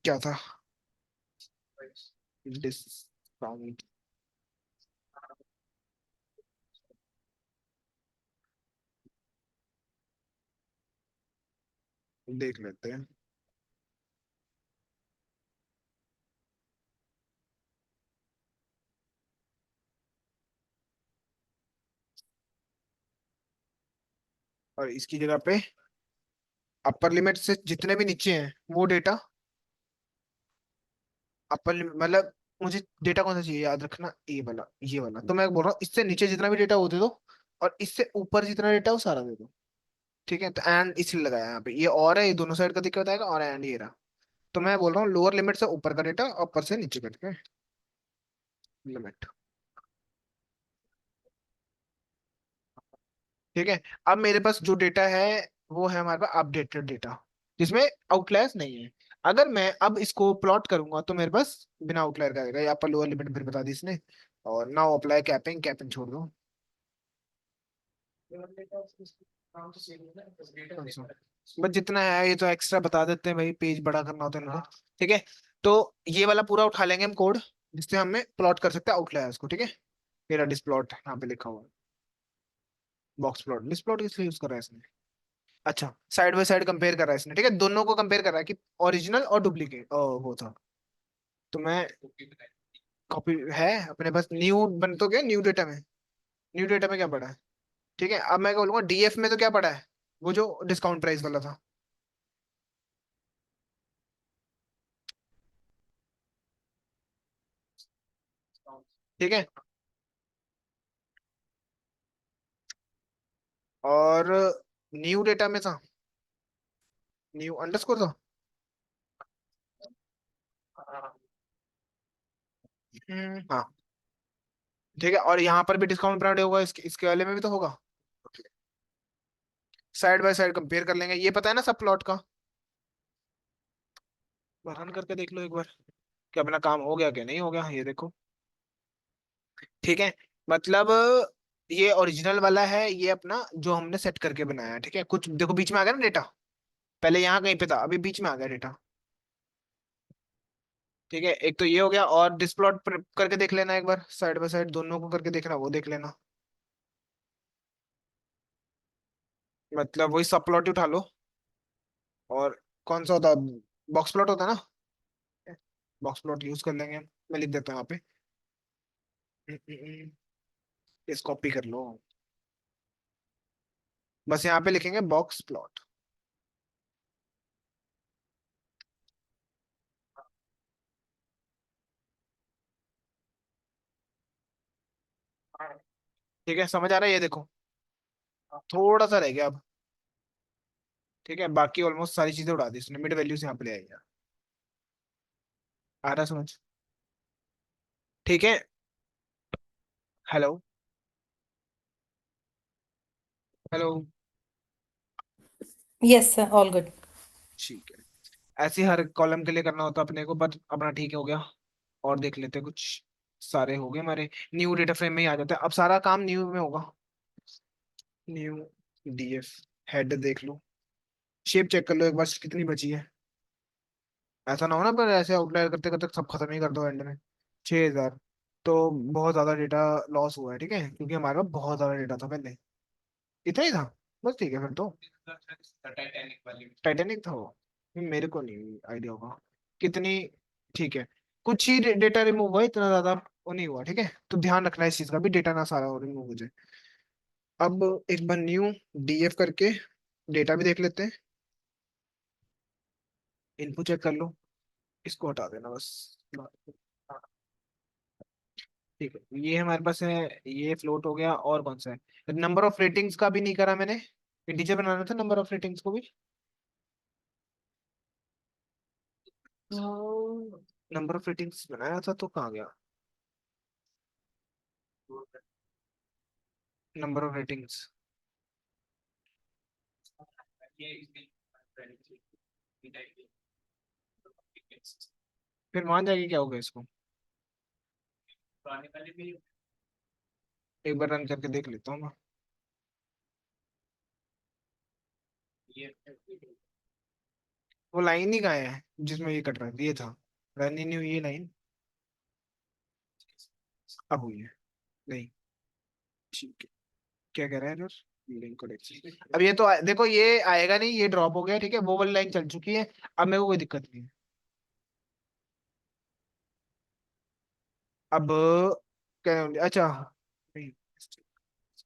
क्या था, डिस्काउंट, देख लेते हैं। और इसकी जगह पे अपर लिमिट से जितने भी नीचे हैं वो डेटा, अपर लिमिट मतलब, मुझे डेटा कौन सा चाहिए याद रखना, ये वाला, ये वाला। तो मैं बोल रहा हूँ इससे नीचे जितना भी डेटा वो दे दो, और इससे ऊपर जितना डेटा वो सारा दे दो, ठीक है। तो एंड इसलिए लगाया यहाँ पे, ये और है, ये दोनों साइड का दिक्कत बताएगा, और एंड ये रहा। तो मैं बोल रहा हूँ लोअर लिमिट से ऊपर का डेटा, ऊपर से नीचे करके लिमिट, ठीक है। अब मेरे पास जो डेटा है वो है हमारे पास अपडेटेड डेटा, जिसमें आउटलायर्स नहीं है। अगर मैं अब इसको प्लॉट करूंगा तो मेरे पास बिना आउटलायर का आएगा, यहाँ पर लोअर लिमिट फिर बता दी इसने। और नाउ अप्लाई कैपिंग, कैपिंग छोड़ दो। अच्छा, बस जितना है ये तो एक्स्ट्रा बता देते हैं भाई, पेज बड़ा करना होता है इनको, ठीक है। तो ये वाला पूरा उठा लेंगे हम कोड, जिससे हमें प्लॉट कर सकते हैं आउटलायर्स को, ठीक है। मेरा डिस्प्लॉट यहाँ पे लिखा हुआ है, बॉक्स प्लॉट, डिस्प्लॉट किस लिए यूज कर रहा है इसने। अच्छा, साइड बाय साइड कंपेयर कर रहा है इसने, ठीक है, दोनों को कंपेयर कर रहा है कि ओरिजिनल और डुप्लीकेट वो था। तो मैं, कॉपी है अपने पास, न्यू बन तो गया न्यू डेटा में, न्यू डेटा में क्या पड़ा है, ठीक है। अब मैं क्या बोलूंगा, डीएफ में तो क्या पड़ा है, वो जो डिस्काउंट प्राइस वाला था, ठीक है। और न्यू डेटा में था, न्यू अंडरस्कोर था। हाँ, ठीक है। और यहाँ पर भी डिस्काउंट प्राइस होगा, इसके वाले में भी तो होगा। साइड बाय साइड कंपेयर कर लेंगे, ये पता है ना सब प्लॉट का। रन करके देख लो एक बार कि अपना काम हो गया कि नहीं हो गया, ये देखो, ठीक है। मतलब ये ओरिजिनल वाला है, ये अपना जो हमने सेट करके बनाया है, ठीक है। कुछ देखो बीच में आ गया ना डेटा, पहले यहाँ कहीं पे था, अभी बीच में आ गया डेटा, ठीक है। एक तो ये हो गया, और डिस्प्लॉट करके देख लेना एक बार, साइड बाय साइड दोनों को करके देखना, वो देख लेना। मतलब वही सब प्लॉट ही उठा लो, और कौन सा होता, बॉक्स प्लॉट होता है ना, बॉक्स प्लॉट यूज कर लेंगे, मैं लिख देता हूँ यहाँ पे। इस कॉपी कर लो। बस यहाँ पे लिखेंगे बॉक्स प्लॉट। ठीक है, समझ आ रहा है, ये देखो थोड़ा सा रह गया अब। ठीक है, बाकी ऑलमोस्ट सारी चीजें उड़ा दी इसने, मिड वैल्यूज यहाँ पे ले आई यार। आ रहा है समझ? ठीक है। Hello. Hello. Yes sir, all good. ठीक है, ऐसे ही हर कॉलम के लिए करना होता अपने को, बट अपना ठीक हो गया। और देख लेते हैं कुछ। सारे हो गए हमारे, न्यू डेटा फ्रेम में ही आ जाते हैं अब, सारा काम न्यू में होगा। न्यू डीएफ, हेड देख लो, शेप चेक कर लो एक बार कितनी बची है। ऐसा ना हो ना पर ऐसे आउटलायर करते करते सब खत्म ही कर दो एंड में। 6,000। तो बहुत ज्यादा डेटा लॉस हुआ है, ठीक है, क्योंकि हमारे पास बहुत ज्यादा डेटा था पहले। इतना ही था? बस ठीक है फिर तो। टाइटैनिक था वो? मेरे को नहीं आइडिया होगा कितनी। ठीक है, कुछ ही डेटा रिमूव हुआ, इतना ज्यादा वो नहीं हुआ, ठीक है। तो ध्यान रखना इस चीज का भी, डेटा ना सारा रिमूव हो जाए। अब एक बार न्यू डीएफ करके डेटा भी देख लेते हैं। इनपुट चेक कर लो, इसको हटा देना बस। ठीक है, ये हमारे पास है। ये फ्लोट हो गया, और कौन सा है? नंबर ऑफ रेटिंग्स का भी नहीं करा मैंने। इंटीजर बनाना था नंबर ऑफ रेटिंग्स को भी। नंबर ऑफ रेटिंग्स बनाया था तो कहाँ गया? Number of ratings. फिर वहां जाके क्या होगा इसको? एक बार रन करके देख लेता हूँ मैं। वो लाइन ही कहाँ है जिसमें ये कट रहा है? ये था, रन ही नहीं हुई ये लाइन। अब हुई है? नहीं। ठीक है, क्या कह रहा है एरर? Link connection. अब ये तो देखो ये आएगा नहीं, ये ड्रॉप हो गया, ठीक है, वो वाली लाइन चल चुकी है। अब मेरे को कोई दिक्कत नहीं है। अब क्या, अच्छा नहीं,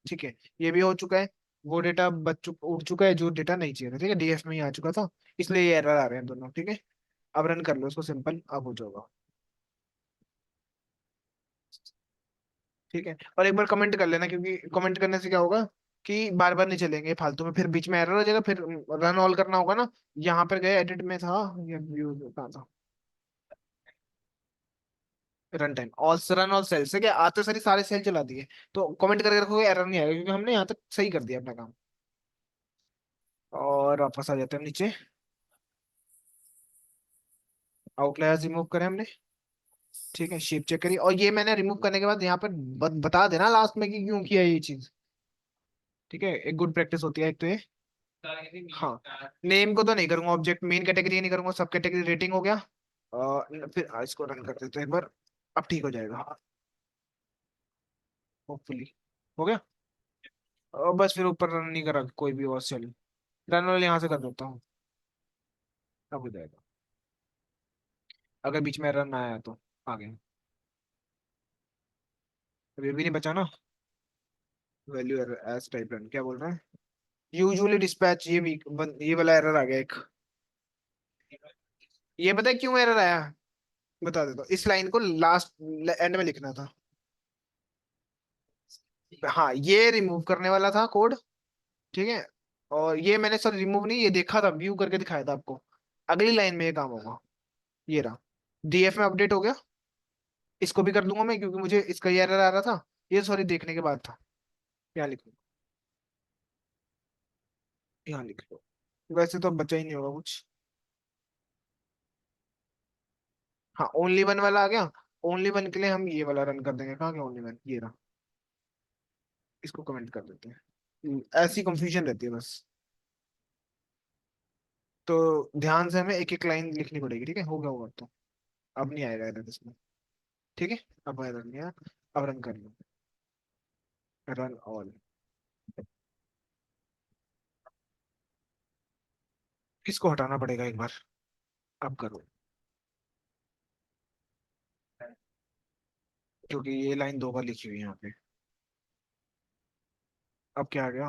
ठीक है, ये भी हो चुका है। वो डेटा उड़ चुका है जो डेटा नहीं चाहिए था, ठीक है, डीएफ में ही आ चुका था। इसलिए ये एरर आ रहे हैं दोनों, ठीक है। अब रन कर लो इसको सिंपल, अब हो जाएगा। ठीक है, और एक बार कमेंट कर लेना, क्योंकि कमेंट करने से क्या होगा कि बार बार नहीं चलेंगे फालतू में, फिर बीच में एरर हो जाएगा, फिर रन ऑल करना होगा ना। यहाँ पर गए एडिट में था, ये व्यू कहाँ था? Run time all, run all cell से क्या आते सारी सारे सेल चला दिए। तो कमेंट करके रखोगे एरर नहीं आएगा, क्योंकि हमने यहाँ तक सही कर दिया अपना काम। और वापस आ जाते हैं हम नीचे। आउटलायर्स रिमूव करें हमने। ठीक है, शेप चेक करिए, और ये मैंने रिमूव करने के बाद यहाँ पर बता देना लास्ट में कि क्यों किया ये चीज। ठीक है, एक गुड प्रैक्टिस होती है एक तो ये। हाँ, नेम को तो नहीं करूंगा, ऑब्जेक्ट मेन कैटेगरी नहीं करूंगा, सब कैटेगरी रेटिंग हो गया। फिर इसको रन कर देते हैं एक बार। अब ठीक हो जाएगा होपफुली। हो गया। बस फिर ऊपर रन नहीं करा कोई भी और सेल। रन वाले यहाँ से कर देता हूँ। अब हो जाएगा, अगर बीच में रन आया तो। आ गया। अब ये भी नहीं बचा ना। Value error as type run, क्या बोल रहा है? यूजुअली डिस्पैच, ये वाला एरर आ गया एक। ये पता है क्यों एरर आया? बता देता हूँ, इस लाइन को लास्ट एंड में लिखना था। हाँ, ये रिमूव करने वाला था कोड, ठीक है। और ये मैंने सर रिमूव नहीं, ये देखा था, व्यू करके दिखाया था आपको। अगली लाइन में ये काम होगा। ये रहा, डीएफ में अपडेट हो गया। इसको भी कर दूंगा मैं, क्योंकि मुझे इसका ये एरर आ रहा था। ये सॉरी देखने के बाद था। यहाँ लिख लो, यहाँ लिख लो। वैसे तो अब बचा ही नहीं होगा कुछ। हाँ, ओनली वन वाला आ गया। ओनली वन के लिए हम ये वाला रन कर देंगे, कहाँ गया ओनली वन? ये रहा। इसको कमेंट कर देते हैं। ऐसी कंफ्यूजन रहती है बस। तो ध्यान से हमें एक एक लाइन लिखनी पड़ेगी, ठीक है, हो गया होगा तो। अब नहीं आएगा एरर इसमें। ठीक है, अब एरर नहीं आया। अब रन कर लो, रन ऑल। इसको हटाना पड़ेगा एक बार। अब करो, क्योंकि ये लाइन दो बार लिखी हुई है यहाँ पे। अब क्या आ गया?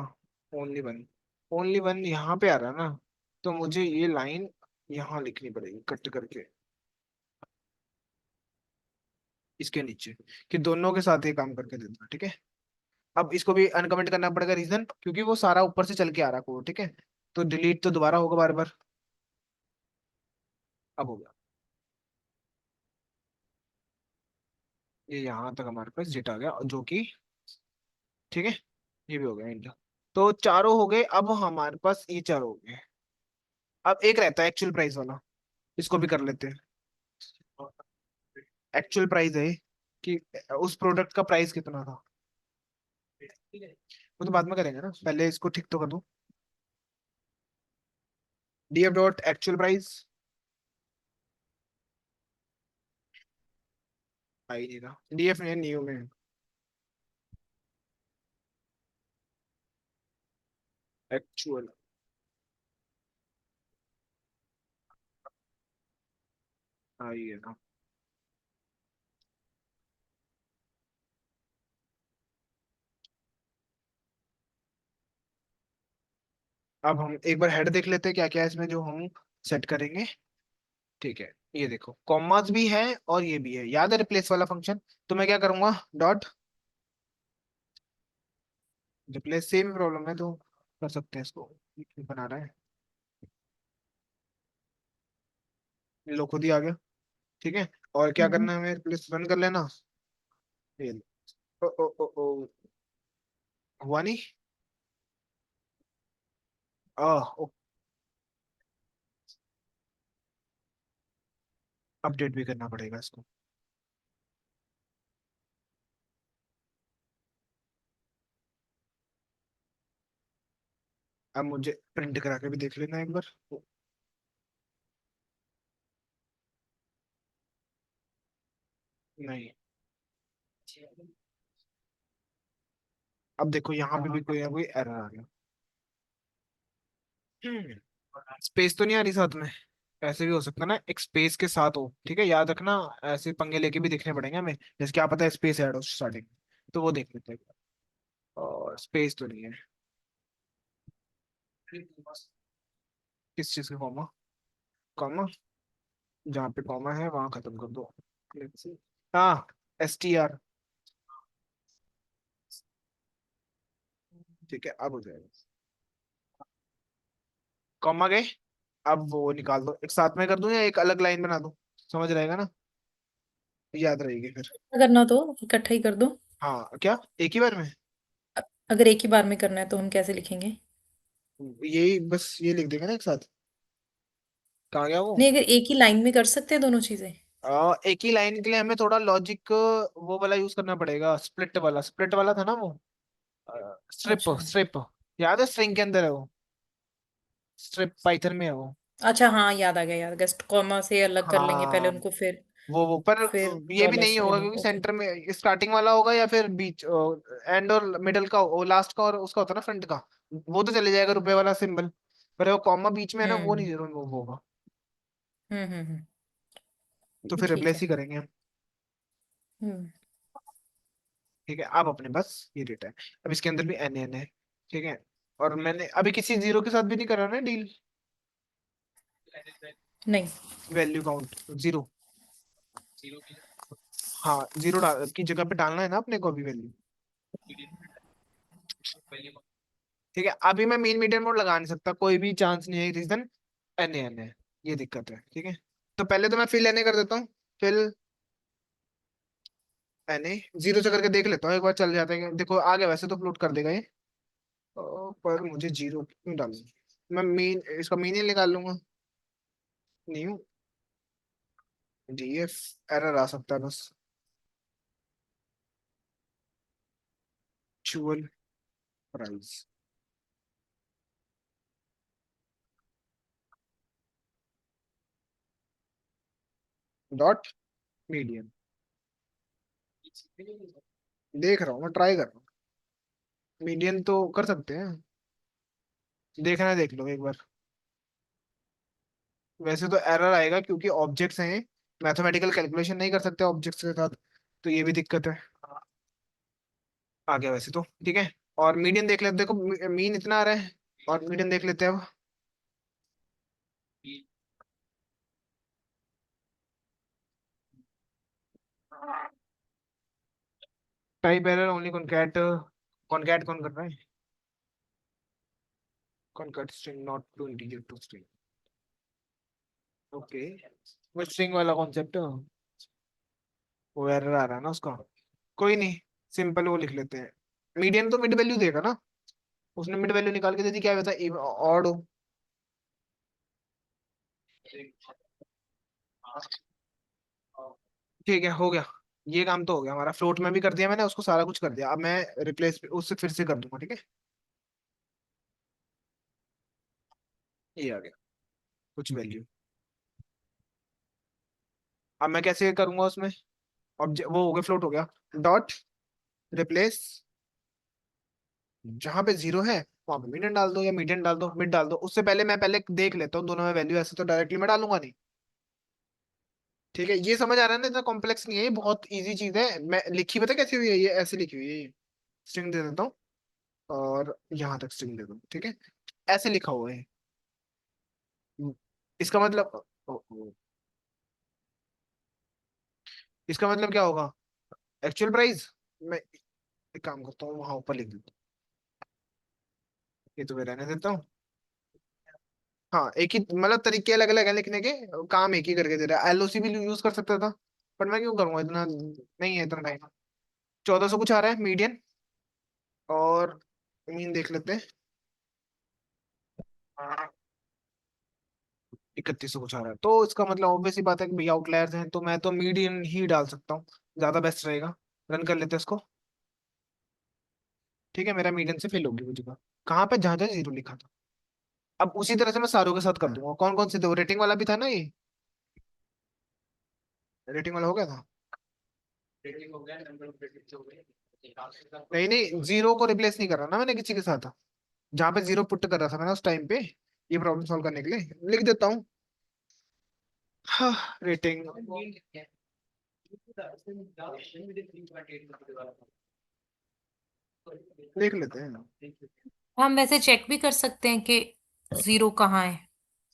Only one. ओनली वन यहाँ पे आ रहा है ना, तो मुझे ये लाइन यहाँ लिखनी पड़ेगी कट करके इसके नीचे, कि दोनों के साथ ये काम करके देना, ठीक है। अब इसको भी अनकमेंट करना पड़ेगा, रीजन क्योंकि वो सारा ऊपर से चल के आ रहा कोड, ठीक है। तो डिलीट तो दोबारा होगा बार बार। अब हो गया, ये यहाँ तक हमारे पास जेट आ गया, और जो कि ठीक है, ये भी हो गया इंटर। तो चारों हो गए, अब हमारे पास ये चारों हो गए। अब एक रहता है एक्चुअल प्राइस वाला, इसको भी कर लेते हैं। एक्चुअल प्राइस है कि उस प्रोडक्ट का प्राइस कितना था, वो तो बाद में करेंगे ना, पहले इसको ठीक तो कर दूं। डीएफ डॉट एक्चुअल प्राइस, आ ही नहीं रहा, डीएफ ने न्यू में एक्चुअल, आई है ना। अब हम एक बार हेड देख लेते हैं क्या क्या है इसमें जो हम सेट करेंगे। ठीक है, ये देखो कॉमास भी है और ये भी है, याद है रिप्लेस वाला फंक्शन। तो मैं क्या करूंगा, डॉट रिप्लेस, सेम प्रॉब्लम है तो कर सकते हैं इसको, बना रहा है। लो खुद ही आ गया, ठीक है। और क्या हम्म। करना है हमें, रिप्लेस रन कर लेना। ये लो। ओ ओ ओ ओ, हुआ नहीं। ओ, अपडेट भी करना पड़ेगा इसको। अब मुझे प्रिंट करा के भी देख लेना एक बार। नहीं, अब देखो यहाँ पे भी कोई ना कोई एरर आ गया। स्पेस तो नहीं आ रही साथ में, ऐसे भी हो सकता है ना, एक स्पेस के साथ हो, ठीक है, याद रखना। ऐसे पंगे लेके भी देखने पड़ेंगे हमें, जैसे क्या पता है स्पेस ऐड हो स्टार्टिंग, तो वो देख लेते हैं। और स्पेस तो नहीं है, किस चीज का कॉमा, कॉमा जहाँ पे कॉमा है वहां खत्म कर दो। Let's see। हाँ, STR, ठीक है, अब हो जाएगा। कॉमा गए, अब वो निकाल दो, एक साथ में कर दूं या एक अलग लाइन बना दूं, समझ रहेगा ना, याद रहेगी फिर। करना तो इकट्ठा ही कर दो। हाँ क्या, एक ही बार में? अ- अगर एक ही बार में करना है तो हम कैसे लिखेंगे? यही बस, ये लिख देंगे ना एक साथ। कहाँ गया वो? नहीं, अगर एक ही लाइन में कर सकते हैं दोनों चीजें। एक ही लाइन के लिए हमें थोड़ा लॉजिक वो वाला यूज करना पड़ेगा, स्प्लिट वाला, स्प्लिट वाला था ना वो, स्ट्रिप अच्छा। स्ट्रिप, याद है स्ट्रिंग के अंदर है वो, स्ट्रिप पाइथन में है वो। अच्छा, हाँ, याद आ गया, याद आ गया, कॉमा से अलग कर लेंगे पहले हाँ, उनको, फिर वो पर फिर ये भी डॉलर नहीं से होगा लेंगे, क्योंकि ओके। सेंटर में स्टार्टिंग वाला होगा या फिर बीच, एंड और मिडल का, वो लास्ट का और उसका होता है ना फ्रंट का, वो तो चले जाएगा रुपए वाला सिंबल, पर वो कॉमा बीच में है ना, वो नहीं हम्म जरूर वो होगा। हम्म। तो फिर ठीक रिप्लेस है। ही करेंगे हम। हम्म। ठीक है, अब अपने पास ये डेटा है, अब इसके अंदर भी एन है, ठीक है। और मैंने अभी किसी जीरो के साथ भी नहीं करा ना डील, नहीं। Value count zero. हाँ, जीरो की जगह पे डालना है ना अपने को अभी वैल्यू। ठीक है, अभी मैं मेन मीडियन मोड लगा नहीं सकता, कोई भी चांस नहीं है, रीजन एन है, ये दिक्कत है, ठीक है। तो पहले तो मैं फिल एन कर देता हूँ, फिल एन जीरो से करके देख लेता हूँ एक बार, चल जाता है देखो आ गया, वैसे तो फ्लोट कर देगा ये। पर मुझे जीरो क्यों डालना, मैं मेन इसका मीनिंग निकाल लूंगा। न्यू डीएफ, एरर आ सकता है बस, एक्चुअल प्राइस डॉट मीडियन, देख रहा हूँ मैं, ट्राई कर रहा हूँ, मीडियन तो कर सकते हैं, देखना है देख लो एक बार। वैसे तो एरर आएगा क्योंकि ऑब्जेक्ट्स हैं, मैथमेटिकल कैलकुलेशन नहीं कर सकते ऑब्जेक्ट्स के साथ, तो ये भी दिक्कत है। आ गया वैसे तो, ठीक है। और मीडियन देख लेते, देखो मीन इतना आ रहा है, और मीडियन देख लेते हैं अब। Type error only concat, concat कौन कर रहा है? Concat string not to integer to string. Okay, वो स्ट्रिंग वाला कॉन्सेप्ट, वो एरर आ रहा है ना उसका। कोई नहीं, सिंपल वो लिख लेते हैं। मीडियन तो मिड वैल्यू देगा ना, उसने मिड वैल्यू निकाल के दे दी, क्या बता ऑड हो। ठीक है, हो गया। ये काम तो हो गया हमारा, फ्लोट में भी कर दिया मैंने उसको, सारा कुछ कर दिया। अब मैं रिप्लेस उससे फिर से कर दूंगा, ठीक है। ये आ गया कुछ वैल्यू। अब मैं कैसे करूंगा उसमें, वो हो गया, फ्लोट हो गया। डॉट रिप्लेस, जहां पे जीरो है वहां पे मीडियन डाल दो, या मीडियन डाल दो, मिड डाल दो। उससे पहले मैं पहले देख लेता हूँ दोनों में वैल्यू, ऐसे तो डायरेक्टली मैं डालूंगा नहीं। ठीक है, ये समझ आ रहा है ना, इतना कॉम्प्लेक्स नहीं है, ये बहुत इजी चीज है। मैं लिखी पता है कैसी हुई है, ये ऐसे लिखी हुई है ये। स्ट्रिंग दे देता हूँ, और यहाँ तक स्ट्रिंग दे दूँ, ठीक है। ऐसे लिखा हुआ है। इसका मतलब, इसका मतलब क्या होगा, एक्चुअल प्राइस। मैं एक काम करता हूँ, वहां ऊपर लिख देता हूँ, ये तो मैं रहने देता हूँ। हाँ, एक ही मतलब तरीके अलग अलग है लिखने के, काम एक ही करके दे रहा है। एलओसी भी यूज कर सकता था, पर मैं क्यों करूंगा, इतना नहीं है इतना टाइम। 1400 कुछ आ रहा है मीडियन, और मीन देख लेते हैं। 3100 कुछ आ रहा है, तो इसका मतलब ऑब्वियस ही बात है कि भैया आउटलायर्स हैं, तो मैं तो मीडियन ही डाल सकता हूँ, ज्यादा बेस्ट रहेगा। रन कर लेते हैं इसको। ठीक है, मेरा मीडियन से फेल होगी वो जगह, कहाँ पे, जहां जहां जीरो लिखा था। अब उसी तरह से मैं सारों के साथ कर दूंगा। कौन कौन से थे, वो रेटिंग वाला भी था ना ये, रेटिंग वाला हो गया था। नहीं नहीं, जीरो को रिप्लेस नहीं कर रहा ना मैंने किसी के साथ, जहां पे जीरो पुट कर रहा था मैंने उस टाइम पे, ये प्रॉब्लम सॉल्व करने के लिए लिख देता हूँ। हाँ, रेटिंग देख लेते हैं। हम वैसे चेक भी कर सकते हैं कि जीरो कहाँ है।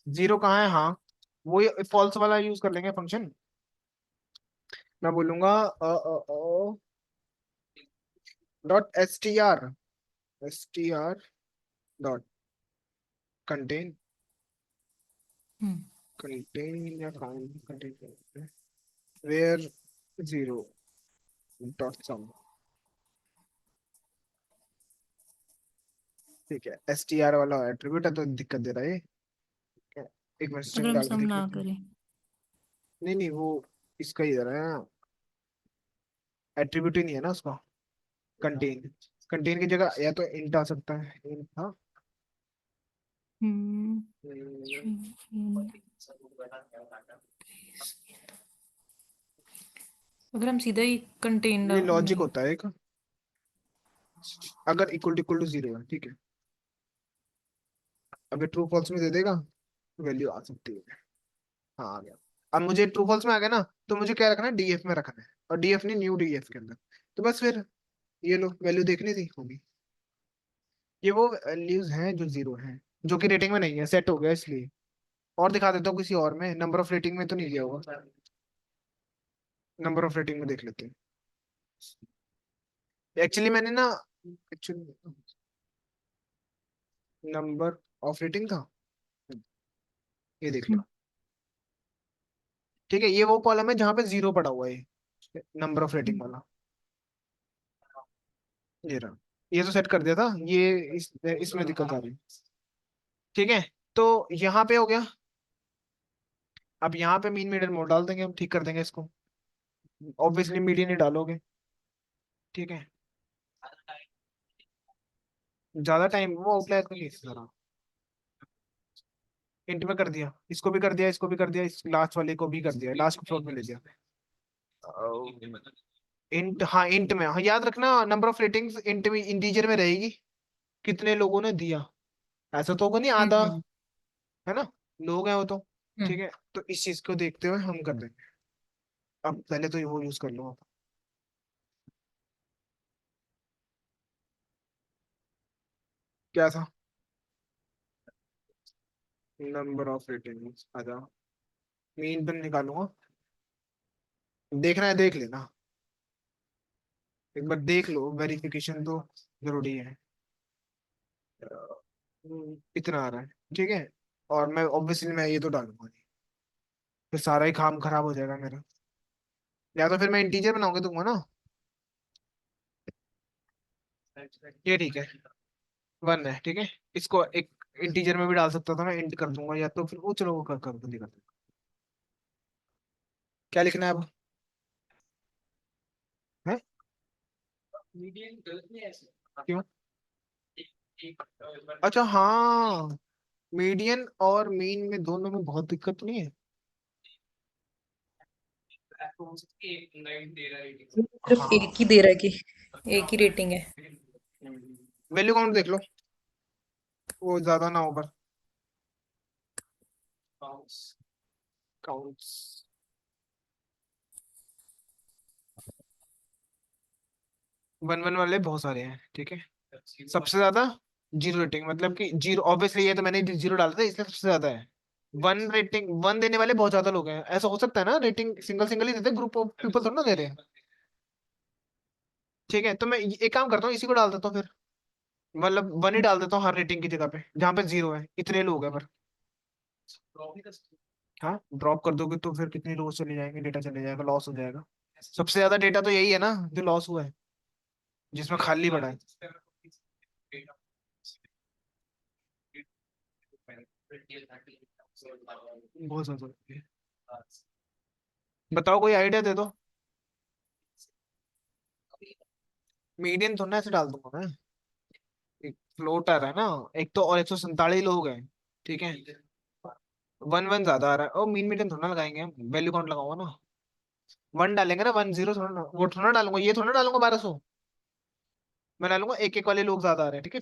जीरो कहाँ है, हाँ, वो फॉल्स वाला यूज कर लेंगे फंक्शन। मैं बोलूंगा dot S T R dot contain, hmm. Contain या contain where zero dot sum. ठीक है, एस टी आर वाला एट्रीब्यूट है तो दिक्कत दे रहा है ये। एक मिनट, अगर स्ट्रिंग हम डाल के सम देख ना लेते हैं। करें। नहीं नहीं, वो इसका ही दे रहा है, एट्रीब्यूट ही नहीं है ना उसका। कंटेन, कंटेन की जगह या तो इंट आ सकता है, इंट था। हम्म। हम्म, string in case- अगर हम सीधा ही कंटेन ये लॉजिक नहीं। होता है एक, अगर इक्वल टू जीरो है, ठीक है, अगर ट्रू फॉल्स में दे देगा वैल्यू आ सकती है। हाँ, आ गया। अब मुझे ट्रू फॉल्स में आ गया ना, तो मुझे क्या रखना है, डीएफ में रखना है, और डीएफ नहीं, न्यू डीएफ के अंदर। तो बस फिर ये लो, वैल्यू देखनी थी, होगी। ये वो वैल्यूज हैं जो जीरो हैं, जो कि रेटिंग में नहीं है, सेट हो गया इसलिए। और दिखा देता हूँ किसी और में, नंबर ऑफ रेटिंग में तो नहीं दिया होगा, नंबर ऑफ रेटिंग में देख लेते हैं। एक्चुअली मैंने ना, एक्चुअली नंबर ऑफ रेटिंग था, ये देख लो। ठीक है, ये वो कॉलम है जहाँ पे जीरो पड़ा हुआ है, नंबर ऑफ रेटिंग वाला, ये रहा। ये तो सेट कर दिया था, ये इसमें दिक्कत आ रही है। ठीक है, तो यहाँ पे हो गया। अब यहाँ पे मीन मीडियन मोड डाल देंगे, हम ठीक कर देंगे इसको। ऑब्वियसली मीडियन ही डालोगे, ठीक है। ज्यादा टाइम वो आउटलायर को नहीं जरा, इंट में कर दिया, इसको भी कर दिया, इसको भी कर दिया, इस लास्ट वाले को भी कर दिया, लास्ट को फ्लोट में ले दिया। इंट, हाँ इंट में, हाँ याद रखना, नंबर ऑफ रेटिंग्स इंट में, इंटीजर में रहेगी, कितने लोगों ने दिया। ऐसा तो होगा नहीं आधा, हम्म। है ना, लोग हैं वो तो। हम्म। ठीक है, तो इस चीज को देखते हुए हम कर देंगे। अब पहले तो वो यूज कर लो आप। क्या था? Number of rating. अच्छा, मीन पे निकालूंगा। देखना है देख लेना, एक बार देख लो, वेरिफिकेशन तो जरूरी है। इतना आ रहा है, ठीक है। और मैं ऑब्वियसली मैं ये तो डालूंगा नहीं, फिर सारा ही काम खराब हो जाएगा मेरा। या तो फिर मैं इंटीजर बनाऊंगा दूंगा ना। ये ठीक है, 1 है, ठीक है। इसको एक इंटीजर में भी डाल सकता था मैं, इंट कर दूंगा, या तो फिर वो चलो वो कर दूंगा। क्या लिखना है अब? है? क्यों? अच्छा हाँ, मीडियन और मीन में दोनों में बहुत दिक्कत नहीं है। सिर्फ हाँ, एक ही दे रहा है कि एक ही रेटिंग है। वैल्यू काउंट देख लो, वो ज्यादा ना हो पर। काउंट्स 1 1 वाले बहुत सारे हैं, ठीक है। सबसे ज्यादा जीरो रेटिंग, मतलब कि जीरो, ऑब्वियसली ये तो मैंने जीरो डाला था इसलिए सबसे ज्यादा है। 1 रेटिंग 1 देने वाले बहुत ज्यादा लोग हैं, ऐसा हो सकता है ना, रेटिंग सिंगल सिंगल ही देते, ग्रुप ऑफ पीपल थोड़ा ना दे रहे हैं। ठीक है, तो मैं एक काम करता हूँ, इसी को डाल देता हूँ फिर, मतलब 1 ही डाल देता हूँ हर रेटिंग की जगह पे, जहाँ पे जीरो है, इतने लोग हैं पर। हाँ, ड्रॉप कर दोगे तो फिर कितनी रोज चले जाएंगे, डेटा चले जाएगा, लॉस हो जाएगा। सबसे ज्यादा डेटा तो यही है ना जो लॉस हुआ है, जिसमें खाली पड़ा है। बहुत ज्यादा। बताओ, कोई आइडिया दे दो। मीडियन थोड़ा ना ऐसे डाल दूंगा मैं, एक फ्लोटर है ना, एक तो, और 147 लोग हैं, ठीक है। 1 1 ज्यादा आ रहा है, और मीन मीडियन थोड़ा ना लगाएंगे हम, वैल्यू काउंट लगाऊंगा ना। 1 डालेंगे ना, 1 0 थोड़ा ना, वो थोड़ा ना डालूंगा, ये थोड़ा ना डालूंगा 1200। मैं डालूंगा एक एक वाले लोग ज्यादा आ रहे हैं, ठीक है।